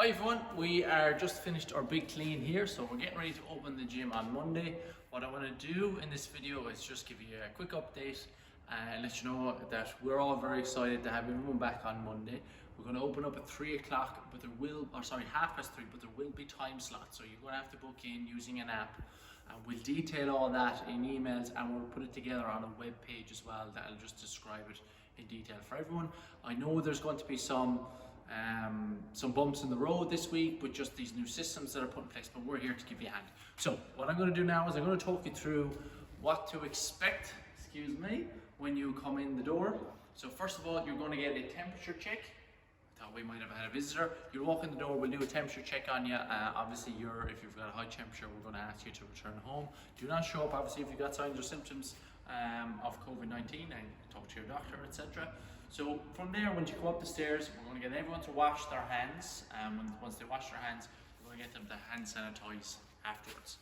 Hi everyone, we are just finished our big clean here, so we're getting ready to open the gym on Monday. What I want to do in this video is just give you a quick update and let you know that we're all very excited to have everyone back on Monday. We're going to open up at 3 o'clock, but there will, or sorry, 3:30, but there will be time slots, so you're going to have to book in using an app. And we'll detail all that in emails, and we'll put it together on a web page as well that'll just describe it in detail for everyone. I know there's going to be some bumps in the road this week with just these new systems that are put in place, but we're here to give you a hand. So what I'm going to do now is I'm going to talk you through what to expect, when you come in the door. So first of all, you're going to get a temperature check. I thought we might have had a visitor. You walk in the door, we'll do a temperature check on you. Obviously, if you've got a high temperature, we're going to ask you to return home. Do not show up, obviously, if you've got signs or symptoms of COVID-19, and talk to your doctor, etc. So from there, once you go up the stairs, we're going to get everyone to wash their hands. Once they wash their hands, we're going to get them to hand sanitize afterwards.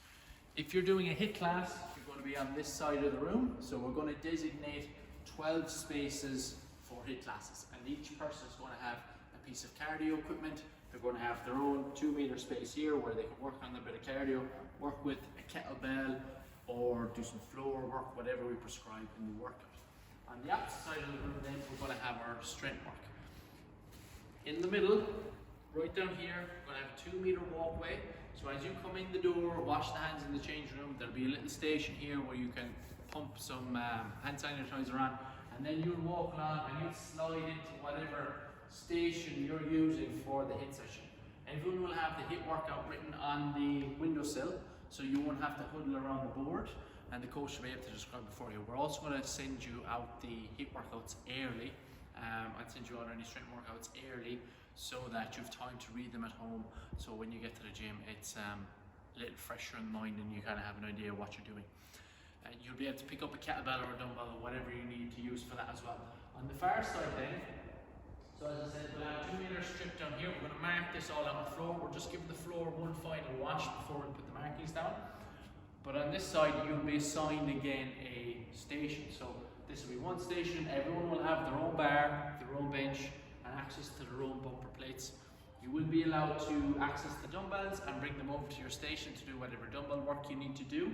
If you're doing a HIIT class, you're going to be on this side of the room. So we're going to designate 12 spaces for HIIT classes, and each person is going to have a piece of cardio equipment. They're going to have their own 2-meter space here where they can work on a bit of cardio, work with a kettlebell, or do some floor work, whatever we prescribe in the workout. On the opposite side of the room then, we're going to have our strength work. In the middle, right down here, we're going to have a 2-meter walkway. So as you come in the door, wash the hands in the change room, there'll be a little station here where you can pump some hand sanitizer on, and then you'll walk along and you'll slide into whatever station you're using for the HIIT session. Everyone will have the HIIT workout written on the windowsill, so you won't have to huddle around the board, and the coach will be able to describe it for you. We're also going to send you out the HIIT workouts early. I'd send you out any strength workouts early so that you have time to read them at home. So when you get to the gym, it's a little fresher in mind and you kind of have an idea of what you're doing. You'll be able to pick up a kettlebell or a dumbbell or whatever you need to use for that as well. On the far side then, so as I said, we'll have a 2-meter strip down here. We're going to mark this all on the floor. We're just giving the floor one final wash before we put the markings down. But on this side, you'll be assigned again a station. So this will be one station. Everyone will have their own bar, their own bench, and access to their own bumper plates. You will be allowed to access the dumbbells and bring them over to your station to do whatever dumbbell work you need to do.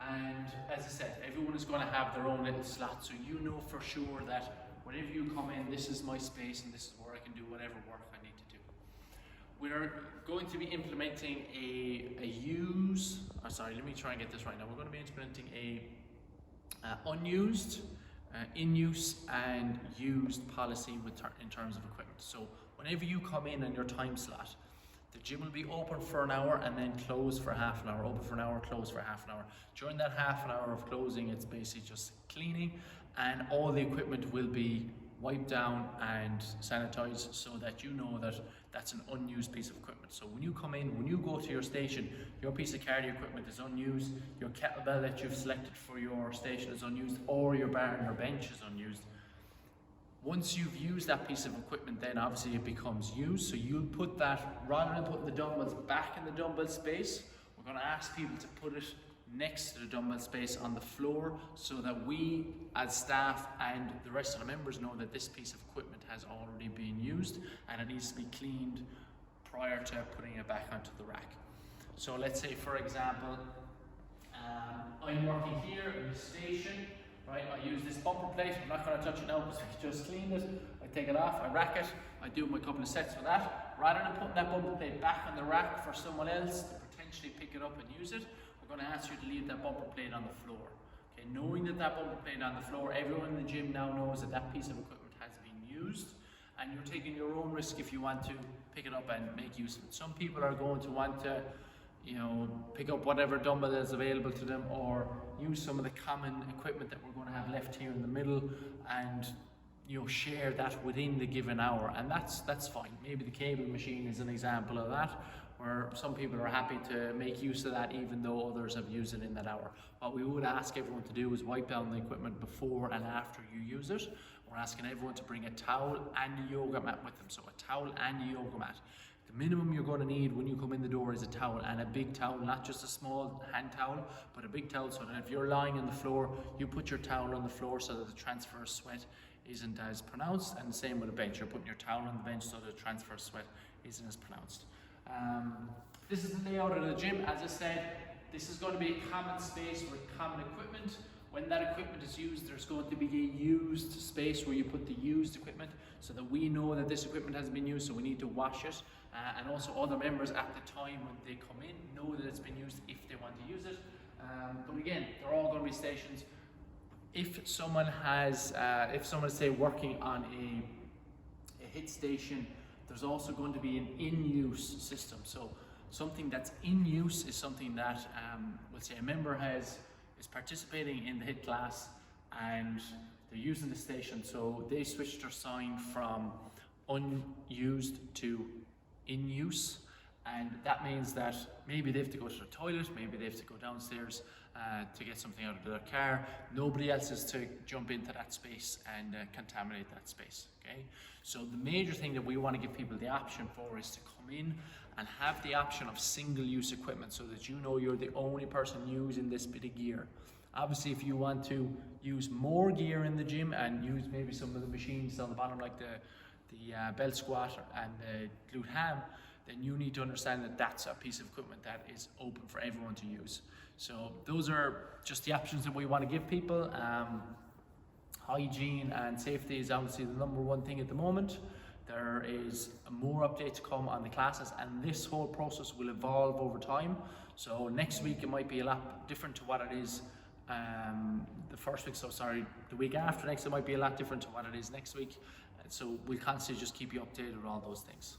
And as I said, everyone is going to have their own little slot, so you know for sure that whenever you come in, this is my space and this is where I can do whatever work I need to do. We're going to be implementing let me try and get this right now. We're going to be implementing a unused, in use and used policy in terms of equipment. So whenever you come in on your time slot, the gym will be open for an hour and then closed for half an hour. Open for an hour, closed for half an hour. During that half an hour of closing, it's basically just cleaning, and all the equipment will be wiped down and sanitized so that you know that that's an unused piece of equipment. So when you come in, when you go to your station, your piece of cardio equipment is unused, your kettlebell that you've selected for your station is unused, or your bar and your bench is unused. Once you've used that piece of equipment, then obviously it becomes used. So you'll put that, rather than putting the dumbbells back in the dumbbell space, we're going to ask people to put it next to the dumbbell space on the floor so that we as staff and the rest of the members know that this piece of equipment has already been used and it needs to be cleaned prior to putting it back onto the rack. So let's say, for example, I'm working here in the station, right? I use this bumper plate. I'm not going to touch it now because we just cleaned it. I take it off, I rack it, I do my couple of sets for that. Rather than putting that bumper plate back on the rack for someone else to potentially pick it up and use it, we're going to ask you to leave that bumper plate on the floor. Okay, knowing that that bumper plate on the floor, everyone in the gym now knows that that piece of equipment has been used, and you're taking your own risk if you want to pick it up and make use of it. Some people are going to want to, pick up whatever dumbbell is available to them, or use some of the common equipment that we're going to have left here in the middle, and share that within the given hour, and that's fine. Maybe the cable machine is an example of that, where some people are happy to make use of that even though others have used it in that hour. What we would ask everyone to do is wipe down the equipment before and after you use it. We're asking everyone to bring a towel and a yoga mat with them. So a towel and a yoga mat. The minimum you're going to need when you come in the door is a towel, and a big towel, not just a small hand towel, but a big towel, so that if you're lying on the floor, you put your towel on the floor so that the transfer of sweat isn't as pronounced, and the same with a bench. You're putting your towel on the bench so that the transfer of sweat isn't as pronounced. This is the layout of the gym. As I said, this is going to be a common space with common equipment. When that equipment is used, there's going to be a used space where you put the used equipment so that we know that this equipment has been used, so we need to wash it. And also other members at the time when they come in know that it's been used if they want to use it. But again, they're all going to be stations. If someone has, if someone is say working on a hit station, there's also going to be an in-use system. So something that's in use is something that, let's say a member is participating in the hit class and they're using the station. So they switched their sign from unused to in use. And that means that maybe they have to go to the toilet, maybe they have to go downstairs to get something out of their car. Nobody else is to jump into that space and contaminate that space, okay? So the major thing that we want to give people the option for is to come in and have the option of single-use equipment so that you know you're the only person using this bit of gear. Obviously, if you want to use more gear in the gym and use maybe some of the machines down the bottom like the belt squat and the glute ham, then you need to understand that that's a piece of equipment that is open for everyone to use. So those are just the options that we want to give people. Hygiene and safety is obviously the #1 thing at the moment. There is more updates to come on the classes, and this whole process will evolve over time. So next week it might be a lot different to what it is the week after next it might be a lot different to what it is next week. So we'll constantly just keep you updated with all those things.